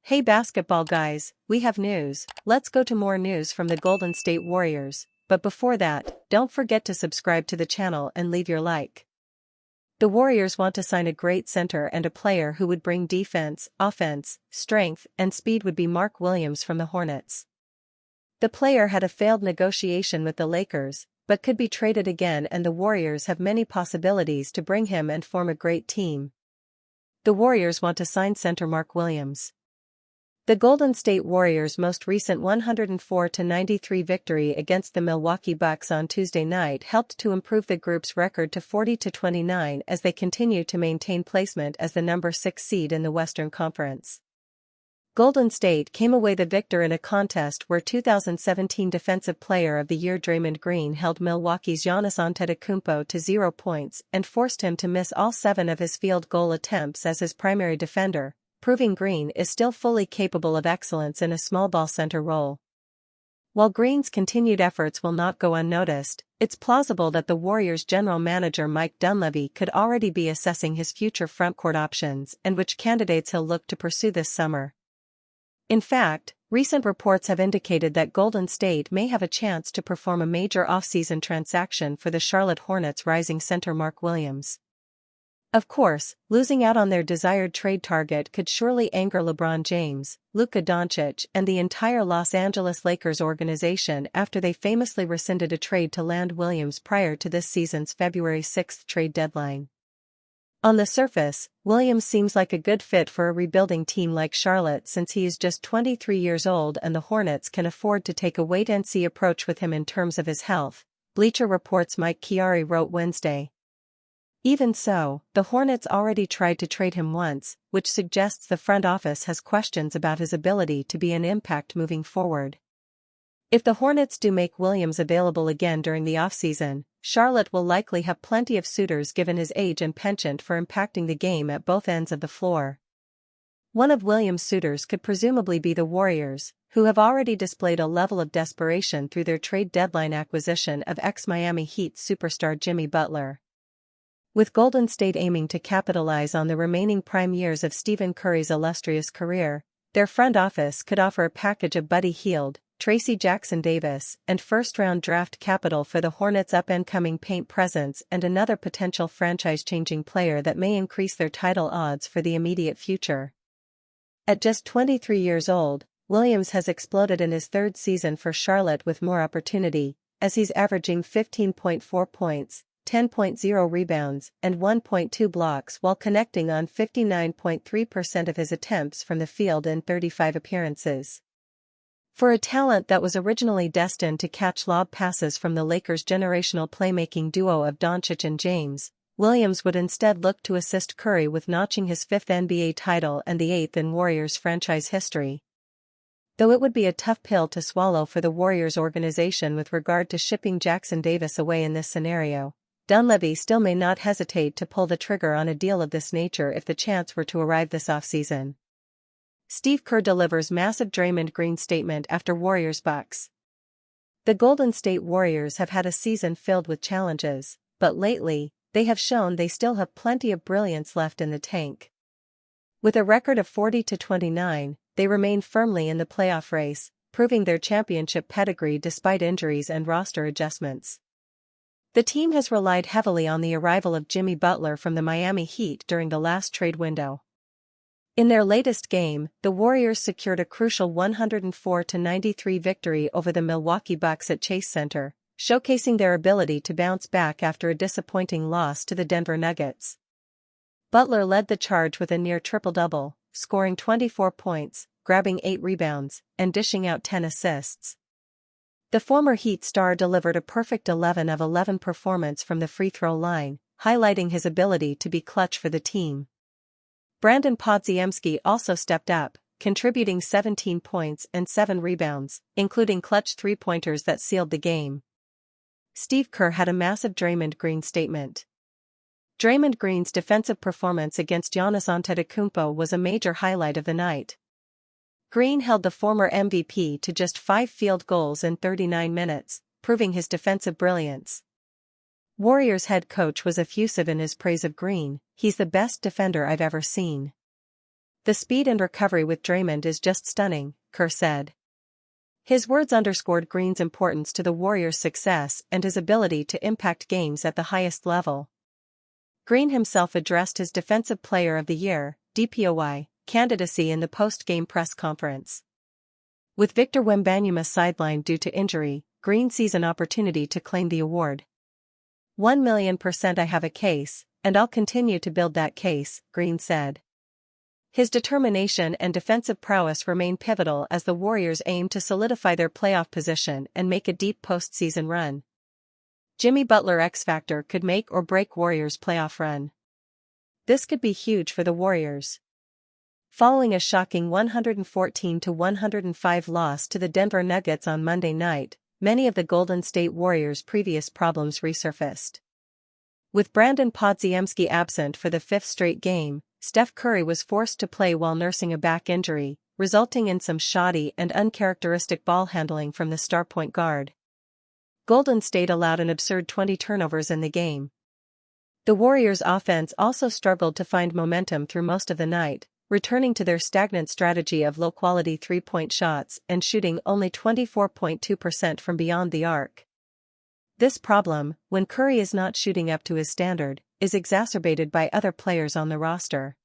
Hey basketball guys, we have news. Let's go to more news from the Golden State Warriors, but before that, don't forget to subscribe to the channel and leave your like. The Warriors want to sign a great center, and a player who would bring defense, offense, strength, and speed would be Mark Williams from the Hornets. The player had a failed negotiation with the Lakers, but could be traded again, and the Warriors have many possibilities to bring him and form a great team. The Warriors want to sign center Mark Williams. The Golden State Warriors' most recent 104-93 victory against the Milwaukee Bucks on Tuesday night helped to improve the group's record to 40-29 as they continue to maintain placement as the number 6 seed in the Western Conference. Golden State came away the victor in a contest where 2017 Defensive Player of the Year Draymond Green held Milwaukee's Giannis Antetokounmpo to 0 points and forced him to miss all 7 of his field goal attempts as his primary defender, proving Green is still fully capable of excellence in a small ball center role. While Green's continued efforts will not go unnoticed, it's plausible that the Warriors' general manager Mike Dunleavy could already be assessing his future frontcourt options and which candidates he'll look to pursue this summer. In fact, recent reports have indicated that Golden State may have a chance to perform a major offseason transaction for the Charlotte Hornets' rising center Mark Williams. Of course, losing out on their desired trade target could surely anger LeBron James, Luka Doncic, and the entire Los Angeles Lakers organization after they famously rescinded a trade to land Williams prior to this season's February 6 trade deadline. On the surface, Williams seems like a good fit for a rebuilding team like Charlotte since he is just 23 years old and the Hornets can afford to take a wait-and-see approach with him in terms of his health, Bleacher Report's Mike Chiari wrote Wednesday. Even so, the Hornets already tried to trade him once, which suggests the front office has questions about his ability to be an impact moving forward. If the Hornets do make Williams available again during the offseason, Charlotte will likely have plenty of suitors given his age and penchant for impacting the game at both ends of the floor. One of Williams' suitors could presumably be the Warriors, who have already displayed a level of desperation through their trade deadline acquisition of ex-Miami Heat superstar Jimmy Butler. With Golden State aiming to capitalize on the remaining prime years of Stephen Curry's illustrious career, their front office could offer a package of Buddy Hield, Tracy Jackson-Davis, and first-round draft capital for the Hornets' up-and-coming paint presence and another potential franchise-changing player that may increase their title odds for the immediate future. At just 23 years old, Williams has exploded in his third season for Charlotte with more opportunity, as he's averaging 15.4 points, 10.0 rebounds, and 1.2 blocks while connecting on 59.3% of his attempts from the field in 35 appearances. For a talent that was originally destined to catch lob passes from the Lakers' generational playmaking duo of Doncic and James, Williams would instead look to assist Curry with notching his 5th NBA title and the 8th in Warriors franchise history. Though it would be a tough pill to swallow for the Warriors organization with regard to shipping Jackson-Davis away in this scenario, Dunleavy still may not hesitate to pull the trigger on a deal of this nature if the chance were to arrive this offseason. Steve Kerr delivers massive Draymond Green statement after Warriors-Bucks. The Golden State Warriors have had a season filled with challenges, but lately, they have shown they still have plenty of brilliance left in the tank. With a record of 40-29, they remain firmly in the playoff race, proving their championship pedigree despite injuries and roster adjustments. The team has relied heavily on the arrival of Jimmy Butler from the Miami Heat during the last trade window. In their latest game, the Warriors secured a crucial 104-93 victory over the Milwaukee Bucks at Chase Center, showcasing their ability to bounce back after a disappointing loss to the Denver Nuggets. Butler led the charge with a near triple-double, scoring 24 points, grabbing 8 rebounds, and dishing out 10 assists. The former Heat star delivered a perfect 11 of 11 performance from the free throw line, highlighting his ability to be clutch for the team. Brandon Podziemski also stepped up, contributing 17 points and 7 rebounds, including clutch three-pointers that sealed the game. Steve Kerr had a massive Draymond Green statement. Draymond Green's defensive performance against Giannis Antetokounmpo was a major highlight of the night. Green held the former MVP to just 5 field goals in 39 minutes, proving his defensive brilliance. Warriors head coach was effusive in his praise of Green. "He's the best defender I've ever seen. The speed and recovery with Draymond is just stunning," Kerr said. His words underscored Green's importance to the Warriors' success and his ability to impact games at the highest level. Green himself addressed his Defensive Player of the Year (DPOY) candidacy in the post-game press conference. With Victor Wembanyama sidelined due to injury, Green sees an opportunity to claim the award. "1,000,000% I have a case, and I'll continue to build that case," Green said. His determination and defensive prowess remain pivotal as the Warriors aim to solidify their playoff position and make a deep postseason run. Jimmy Butler X-Factor could make or break Warriors' playoff run. This could be huge for the Warriors. Following a shocking 114-105 loss to the Denver Nuggets on Monday night, many of the Golden State Warriors' previous problems resurfaced. With Brandon Podziemski absent for the fifth straight game, Steph Curry was forced to play while nursing a back injury, resulting in some shoddy and uncharacteristic ball handling from the star point guard. Golden State allowed an absurd 20 turnovers in the game. The Warriors' offense also struggled to find momentum through most of the night, returning to their stagnant strategy of low-quality three-point shots and shooting only 24.2% from beyond the arc. This problem, when Curry is not shooting up to his standard, is exacerbated by other players on the roster.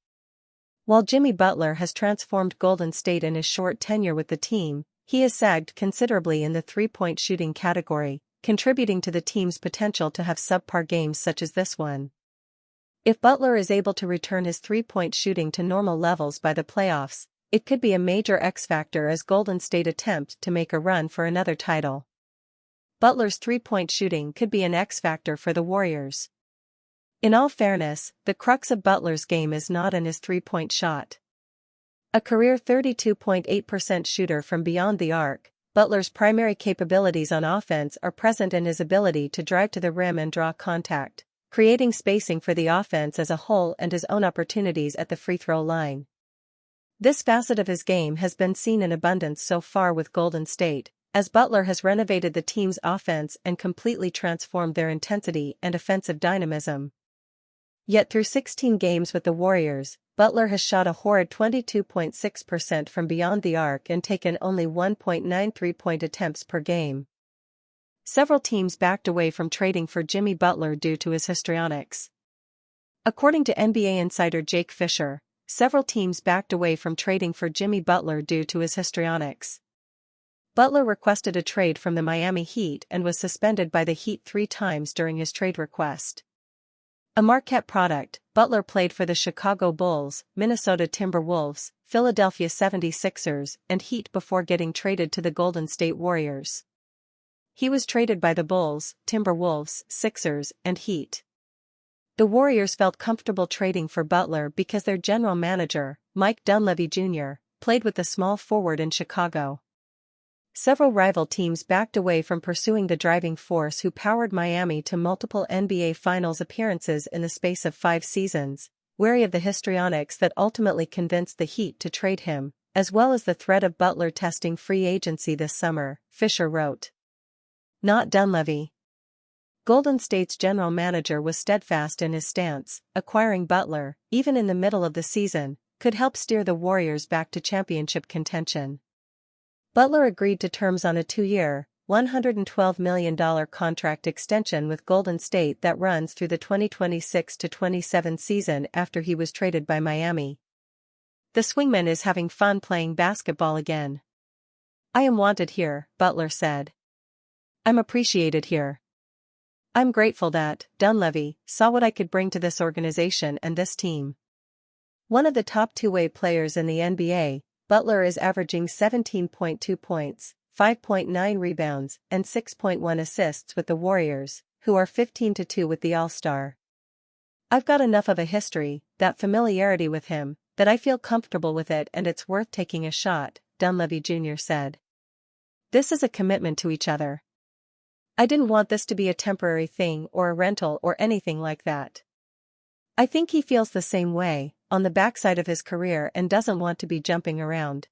While Jimmy Butler has transformed Golden State in his short tenure with the team, he has sagged considerably in the three-point shooting category, contributing to the team's potential to have subpar games such as this one. If Butler is able to return his three-point shooting to normal levels by the playoffs, it could be a major X-factor as Golden State attempt to make a run for another title. Butler's three-point shooting could be an X-factor for the Warriors. In all fairness, the crux of Butler's game is not in his three-point shot. A career 32.8% shooter from beyond the arc, Butler's primary capabilities on offense are present in his ability to drive to the rim and draw contact, creating spacing for the offense as a whole and his own opportunities at the free throw line. This facet of his game has been seen in abundance so far with Golden State, as Butler has renovated the team's offense and completely transformed their intensity and offensive dynamism. Yet through 16 games with the Warriors, Butler has shot a horrid 22.6% from beyond the arc and taken only 1.9 three-point attempts per game. Several teams backed away from trading for Jimmy Butler due to his histrionics. According to NBA insider Jake Fisher, several teams backed away from trading for Jimmy Butler due to his histrionics. Butler requested a trade from the Miami Heat and was suspended by the Heat 3 times during his trade request. A Marquette product, Butler played for the Chicago Bulls, Minnesota Timberwolves, Philadelphia 76ers, and Heat before getting traded to the Golden State Warriors. He was traded by the Bulls, Timberwolves, Sixers, and Heat. The Warriors felt comfortable trading for Butler because their general manager, Mike Dunleavy Jr., played with the small forward in Chicago. Several rival teams backed away from pursuing the driving force who powered Miami to multiple NBA Finals appearances in the space of 5 seasons, wary of the histrionics that ultimately convinced the Heat to trade him, as well as the threat of Butler testing free agency this summer, Fisher wrote. Not Dunleavy. Golden State's general manager was steadfast in his stance. Acquiring Butler, even in the middle of the season, could help steer the Warriors back to championship contention. Butler agreed to terms on a 2-year, $112 million contract extension with Golden State that runs through the 2026-27 season after he was traded by Miami. The swingman is having fun playing basketball again. "I am wanted here," Butler said. "I'm appreciated here. I'm grateful that Dunleavy saw what I could bring to this organization and this team." One of the top two-way players in the NBA, Butler is averaging 17.2 points, 5.9 rebounds, and 6.1 assists with the Warriors, who are 15-2 with the All-Star. "I've got enough of a history, that familiarity with him, that I feel comfortable with it and it's worth taking a shot," Dunleavy Jr. said. "This is a commitment to each other. I didn't want this to be a temporary thing or a rental or anything like that. I think he feels the same way, on the backside of his career and doesn't want to be jumping around."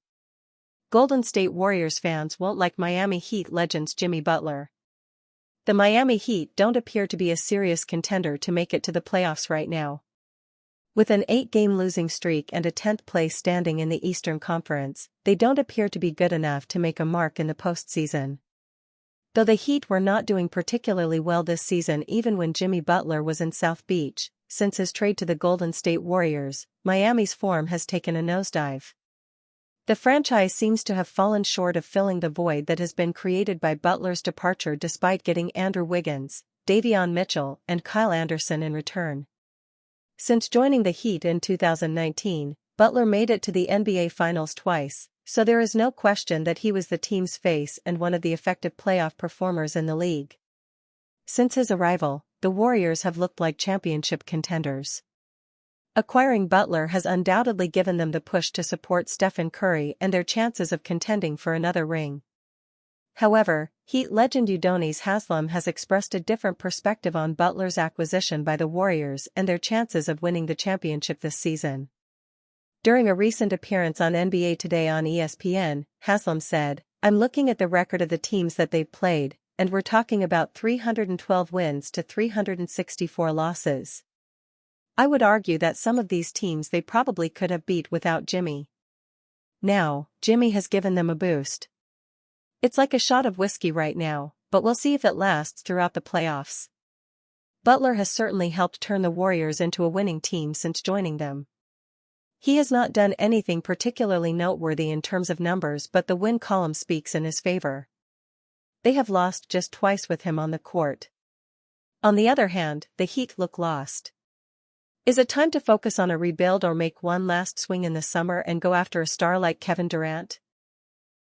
Golden State Warriors fans won't like Miami Heat legends Jimmy Butler. The Miami Heat don't appear to be a serious contender to make it to the playoffs right now. With an 8-game losing streak and a 10th place standing in the Eastern Conference, they don't appear to be good enough to make a mark in the postseason. Though the Heat were not doing particularly well this season even when Jimmy Butler was in South Beach, since his trade to the Golden State Warriors, Miami's form has taken a nosedive. The franchise seems to have fallen short of filling the void that has been created by Butler's departure despite getting Andrew Wiggins, Davion Mitchell, and Kyle Anderson in return. Since joining the Heat in 2019, Butler made it to the NBA Finals twice, so there is no question that he was the team's face and one of the effective playoff performers in the league. Since his arrival, the Warriors have looked like championship contenders. Acquiring Butler has undoubtedly given them the push to support Stephen Curry and their chances of contending for another ring. However, Heat legend Udonis Haslem has expressed a different perspective on Butler's acquisition by the Warriors and their chances of winning the championship this season. During a recent appearance on NBA Today on ESPN, Haslem said, "I'm looking at the record of the teams that they've played, and we're talking about 312 wins to 364 losses. I would argue that some of these teams they probably could have beat without Jimmy. Now, Jimmy has given them a boost. It's like a shot of whiskey right now, but we'll see if it lasts throughout the playoffs." Butler has certainly helped turn the Warriors into a winning team since joining them. He has not done anything particularly noteworthy in terms of numbers, but the win column speaks in his favor. They have lost just twice with him on the court. On the other hand, the Heat look lost. Is it time to focus on a rebuild or make one last swing in the summer and go after a star like Kevin Durant?